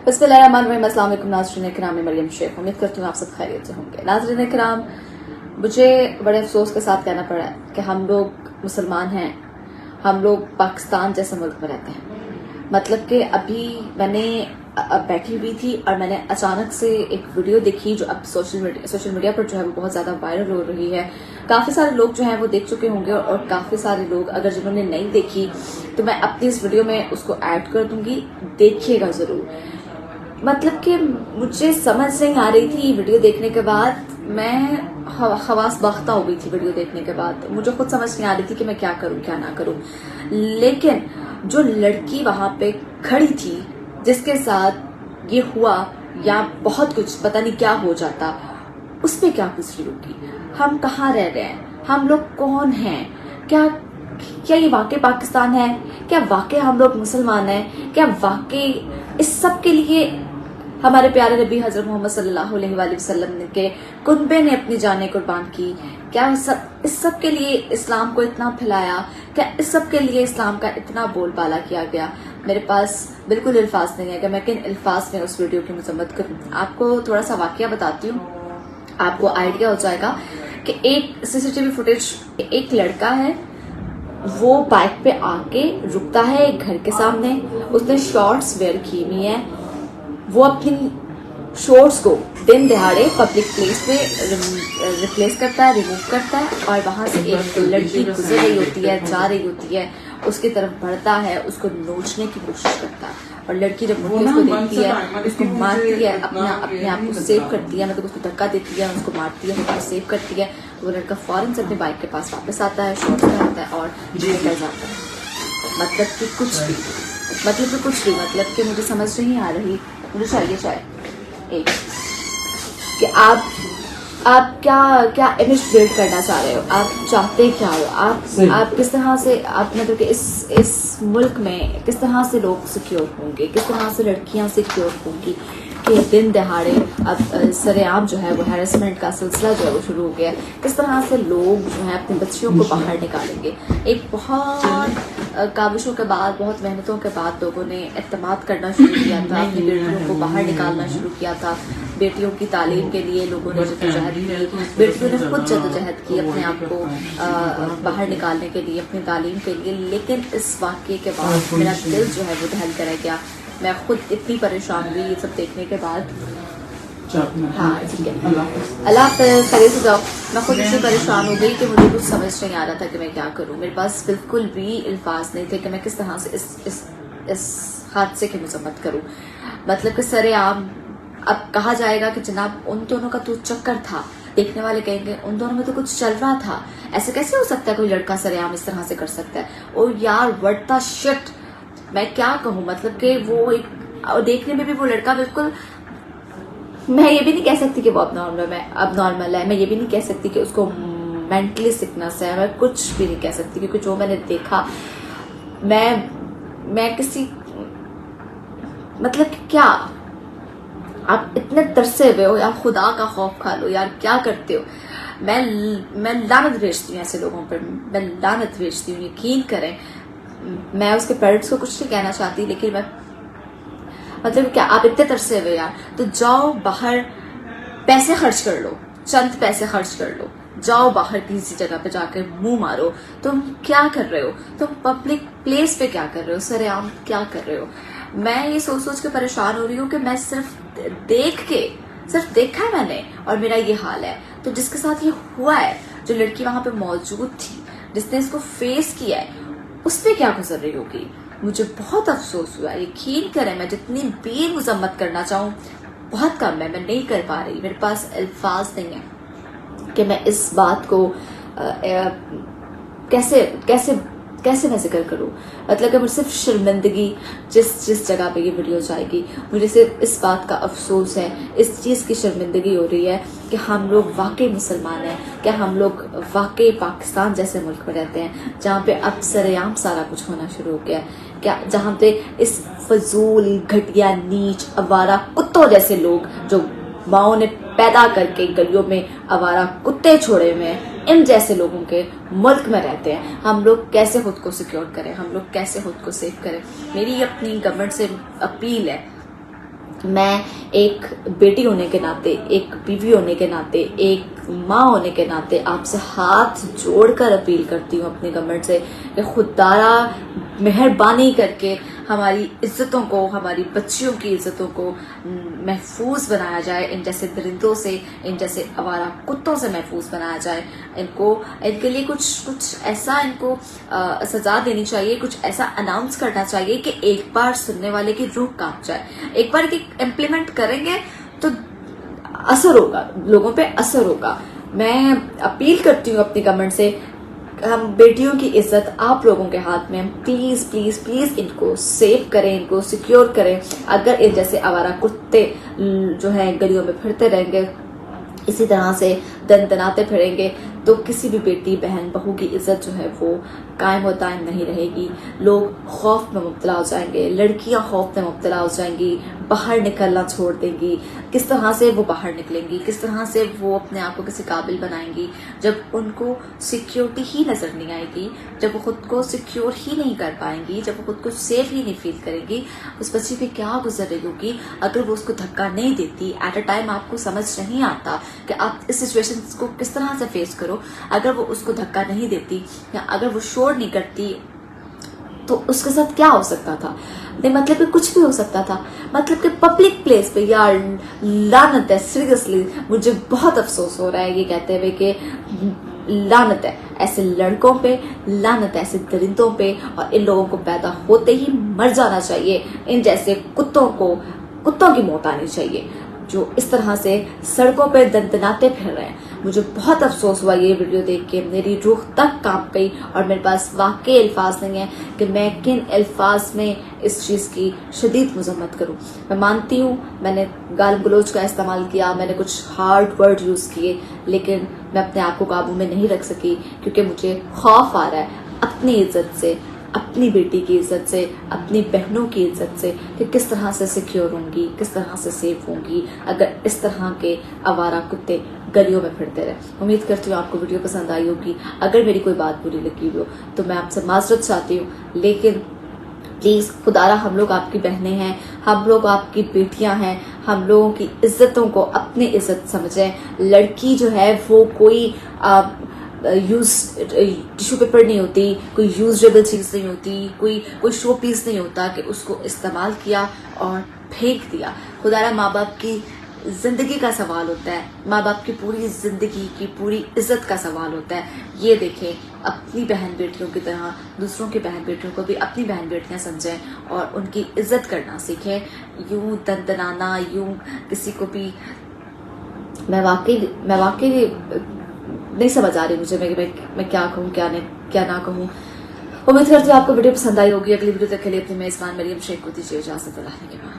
बिस्मिल्लाहिर्रहमानिर्रहीम। अस्सलाम वालेकुम नाज़रीन किराम, मैं मरियम शेख, उम्मीद करती हूँ आप सब खैरियत से होंगे। नाज़रीन किराम, मुझे बड़े अफसोस के साथ कहना पड़ा है कि हम लोग मुसलमान हैं, हम लोग पाकिस्तान जैसे मुल्क में रहते हैं। मतलब कि अभी मैंने बैठी हुई थी और मैंने अचानक से एक वीडियो देखी जो अब सोशल मीडिया पर जो है वो बहुत ज़्यादा वायरल हो रही है। काफ़ी सारे लोग जो हैं वो देख चुके होंगे और काफ़ी सारे लोग अगर जिन्होंने नहीं देखी तो मैं अपनी इस वीडियो में उसको ऐड कर दूंगी, देखिएगा ज़रूर। मतलब कि मुझे समझ नहीं आ रही थी वीडियो देखने के बाद, मैं हवास बाख्ता हो गई थी वीडियो देखने के बाद। मुझे खुद समझ नहीं आ रही थी कि मैं क्या करूं क्या ना करूं। लेकिन जो लड़की वहां पे खड़ी थी जिसके साथ ये हुआ, या बहुत कुछ पता नहीं क्या हो जाता, उस पे क्या गुजरी होगी। हम कहाँ रह रहे हैं, हम लोग कौन हैं, क्या ये वाकई पाकिस्तान है, क्या वाकई हम लोग मुसलमान हैं, क्या वाकई इस सब के लिए हमारे प्यारे नबी हजरत मोहम्मद सल्लल्लाहु अलैहि वसल्लम के कुनबे ने अपनी जानें कुर्बान की। क्या इस सब के लिए इस्लाम को इतना फैलाया, क्या इस सब के लिए इस्लाम का इतना बोलबाला किया गया। मेरे पास बिल्कुल अल्फाज नहीं है कि मैं किन अल्फाज में उस वीडियो की मजम्मत करूं। आपको थोड़ा सा वाकया बताती हूँ, आपको आइडिया हो जाएगा कि एक सीसीटीवी फुटेज, एक लड़का है वो बाइक पे आके रुकता है एक घर के सामने, उसने शॉर्ट्स वेयर की हुई है, वो अपनी शॉर्ट्स को दिन दहाड़े पब्लिक प्लेस पे रिप्लेस करता है, रिमूव करता है, और वहां से एक लड़की गुजर रही होती है, जा रही होती है, उसकी तरफ बढ़ता है, उसको नोचने की कोशिश करता है, और लड़की जब मुड़के उसको देखती है, उसको मारती है, अपने आप को सेव करती है, मतलब उसको धक्का देती है, उसको मारती है, उसको सेव करती है। वो लड़का फौरन से अपनी बाइक के पास वापस आता है, शॉर्ट्स में आता है और निकल जाता है। मतलब कि कुछ भी मतलब कि मुझे समझ नहीं आ रही। मुझे चाहिए एक कि आप क्या इमेज बिल्ड करना चाह रहे हो, आप चाहते क्या हो, आप किस तरह से, आप मतलब कि इस मुल्क में किस तरह से लोग सिक्योर होंगे, किस तरह से लड़कियां सिक्योर होंगी कि दिन दहाड़े अब सरेआम जो है वो हैरेसमेंट का सिलसिला जो है वो शुरू हो गया। किस तरह से लोग जो है अपने बच्चियों को बाहर निकालेंगे। एक बहुत काविशों के बाद, बहुत मेहनतों के बाद लोगों ने एतमाद करना शुरू किया था, अपनी बेटियों को बाहर निकालना शुरू किया था। बेटियों की तालीम के लिए लोगों ने जद्दोजहद की, बेटियों ने खुद जद्दोजहद की अपने आप को बाहर निकालने के लिए, अपनी तालीम के लिए। लेकिन इस वाक़ये के बाद मेरा दिल जो है वो दहल कर गया। मैं खुद इतनी परेशान हुई ये सब देखने के बाद। हाँ ठीक है, अल्लाह खैर से जाओ। मैं खुद इतनी परेशान हो गई कि मुझे कुछ समझ नहीं आ रहा था कि मैं क्या करूं। मेरे पास बिल्कुल भी अल्फाज नहीं थे कि मैं किस तरह से इस हादसे की मजम्मत करूं। मतलब कि सरेआम अब कहा जाएगा कि जनाब उन दोनों का तो चक्कर था, देखने वाले कहेंगे उन दोनों में तो कुछ चल रहा था, ऐसे कैसे हो सकता है कोई लड़का सरेआम इस तरह से कर सकता है। ओ यार व्हाट द शिट, मैं क्या कहूँ। मतलब कि वो एक, देखने में भी वो लड़का बिल्कुल, मैं ये भी नहीं कह सकती कि वो अब नॉर्मल है, मैं ये भी नहीं कह सकती कि उसको मेंटली सिकनेस है, मैं कुछ भी नहीं कह सकती, क्योंकि जो मैंने देखा, मैं किसी, मतलब कि क्या, आप इतने तरसे हुए हो यार, खुदा का खौफ खा लो यार, क्या करते हो। मैं लानत भेजती हूँ ऐसे लोगों पर, मैं लानत भेजती हूँ, यकीन करें। मैं उसके पेरेंट्स को कुछ नहीं कहना चाहती, लेकिन मैं मतलब क्या, आप इतने तरसे हुए यार, तो जाओ बाहर पैसे खर्च कर लो, चंद पैसे खर्च कर लो, जाओ बाहर किसी जगह पे जाकर मुंह मारो। तुम क्या कर रहे हो, तुम पब्लिक प्लेस पे क्या कर रहे हो, सरेआम क्या कर रहे हो। मैं ये सोच के परेशान हो रही हूँ कि मैं सिर्फ देखा है मैंने और मेरा ये हाल है। तो जिसके साथ ये हुआ है, जो लड़की वहां पे मौजूद थी, जिसने इसको फेस किया है, उस पर क्या गुजर रही होगी। मुझे बहुत अफसोस हुआ, यकीन करें। मैं जितनी भी मुजम्मत करना चाहूँ बहुत कम है, मैं नहीं कर पा रही, मेरे पास अल्फाज नहीं है कि मैं इस बात को कैसे मैं जिक्र करूँ। मतलब कि मुझे सिर्फ शर्मिंदगी, जिस जगह पे ये वीडियो जाएगी, मुझे सिर्फ इस बात का अफसोस है, इस चीज़ की शर्मिंदगी हो रही है कि हम लोग वाकई मुसलमान हैं, क्या हम लोग वाकई पाकिस्तान जैसे मुल्क में रहते हैं, जहाँ पे अब सरेआम सारा कुछ होना शुरू हो गया है। क्या जहाँ पे इस फजूल, घटिया, नीच, आवारा कुत्तों जैसे लोग, जो माओ ने पैदा करके गलियों में आवारा कुत्ते छोड़े हुए हैं, इन जैसे लोगों के मुल्क में रहते हैं, हम लोग कैसे खुद को सिक्योर करें, हम लोग कैसे खुद को सेफ करें। मेरी अपनी गवर्नमेंट से अपील है मैं एक बेटी होने के नाते, एक बीवी होने के नाते, एक माँ होने के नाते आपसे हाथ जोड़कर अपील करती हूँ अपनी गवर्नमेंट से कि खुदारा मेहरबानी करके हमारी इज्जतों को, हमारी बच्चियों की इज्जतों को महफूज बनाया जाए, इन जैसे दरिंदों से, इन जैसे आवारा कुत्तों से महफूज बनाया जाए। इनके लिए कुछ ऐसा इनको सजा देनी चाहिए, कुछ ऐसा अनाउंस करना चाहिए कि एक बार सुनने वाले की रूह कांप जाए। एक बार इम्प्लीमेंट करेंगे तो असर होगा, लोगों पे असर होगा। मैं अपील करती हूँ अपनी गवर्नमेंट से, हम बेटियों की इज्जत आप लोगों के हाथ में, प्लीज प्लीज प्लीज इनको सेव करें, इनको सिक्योर करें। अगर इन जैसे आवारा कुत्ते जो हैं गलियों में फिरते रहेंगे, इसी तरह से दनदनाते फिरेंगे, तो किसी भी बेटी, बहन, बहू की इज्जत जो है वो कायम और दायम नहीं रहेगी। लोग खौफ में मुब्तला हो जाएंगे, लड़कियां खौफ में मुब्तला हो जाएंगी, बाहर निकलना छोड़ देंगी। किस तरह से वो बाहर निकलेंगी, किस तरह से वो अपने आप को किसी काबिल बनाएंगी, जब उनको सिक्योरिटी ही नजर नहीं आएगी, जब वो खुद को सिक्योर ही नहीं कर पाएंगी, जब वो खुद को सेफ ही नहीं फील करेंगी। उस बच्ची पे क्या गुजर रही होगी अगर वो उसको धक्का नहीं देती। एट अ टाइम आपको समझ नहीं आता कि आप इस सिचुएशन को किस तरह से फेस करो। अगर वो उसको धक्का नहीं देती या अगर वो शोर नहीं करती तो उसके साथ क्या हो सकता था? नहीं, मतलब कि कुछ भी हो सकता था। मतलब कि पब्लिक प्लेस पे, यार लानत है, सीरियसली मुझे बहुत अफसोस हो रहा है ये कहते हुए कि लानत है ऐसे लड़कों पे, लानत है ऐसे दरिंदों पे, और इन लोगों को पैदा होते ही मर जाना चाहिए। इन जैसे कुत्तों की मौत आनी चाहिए जो इस तरह से सड़कों पर दंदनाते फिर रहे हैं। मुझे बहुत अफसोस हुआ ये वीडियो देख के, मेरी रूह तक कांप गई और मेरे पास वाकई अल्फाज नहीं है कि मैं किन अल्फाज में इस चीज़ की शदीद मजम्मत करूं। मैं मानती हूँ मैंने गाल गलोच का इस्तेमाल किया, मैंने कुछ हार्ड वर्ड यूज़ किए, लेकिन मैं अपने आप को काबू में नहीं रख सकी क्योंकि मुझे खौफ आ रहा है अपनी इज्जत से, अपनी बेटी की इज्जत से, अपनी बहनों की इज्जत से, कि किस तरह से सिक्योर होंगी, किस तरह से सेफ होंगी अगर इस तरह के आवारा कुत्ते गलियों में फिरते रहे। उम्मीद करती हूँ आपको वीडियो पसंद आई होगी। अगर मेरी कोई बात बुरी लगी हो तो मैं आपसे माजरत चाहती हूँ, लेकिन प्लीज़ खुदारा हम लोग आपकी बहनें हैं, हम लोग आपकी बेटियां हैं, हम लोगों की इज्जतों को अपनी इज्जत समझें। लड़की जो है वो कोई टिश्यू पेपर नहीं होती, कोई यूजेबल चीज़ नहीं होती, कोई शो पीस नहीं होता कि उसको इस्तेमाल किया और फेंक दिया। खुदारा माँ बाप की जिंदगी का सवाल होता है, माँ बाप की पूरी जिंदगी की पूरी इज्जत का सवाल होता है। ये देखें, अपनी बहन बेटियों की तरह दूसरों की बहन बेटियों को भी अपनी बहन बेटियां समझें और उनकी इज्जत करना सीखें। यूं दंदनाना, यूं किसी को भी, मैं वाकई नहीं समझ आ रही मुझे मैं क्या कहूँ, क्या ना कहूँ। उम्मीद करती हूँ आपको वीडियो पसंद आई होगी। अगली वीडियो तक के लिए अपनी मेजबान मरियम शेख को दीजिए इजाजत। अल्लाह के बाद।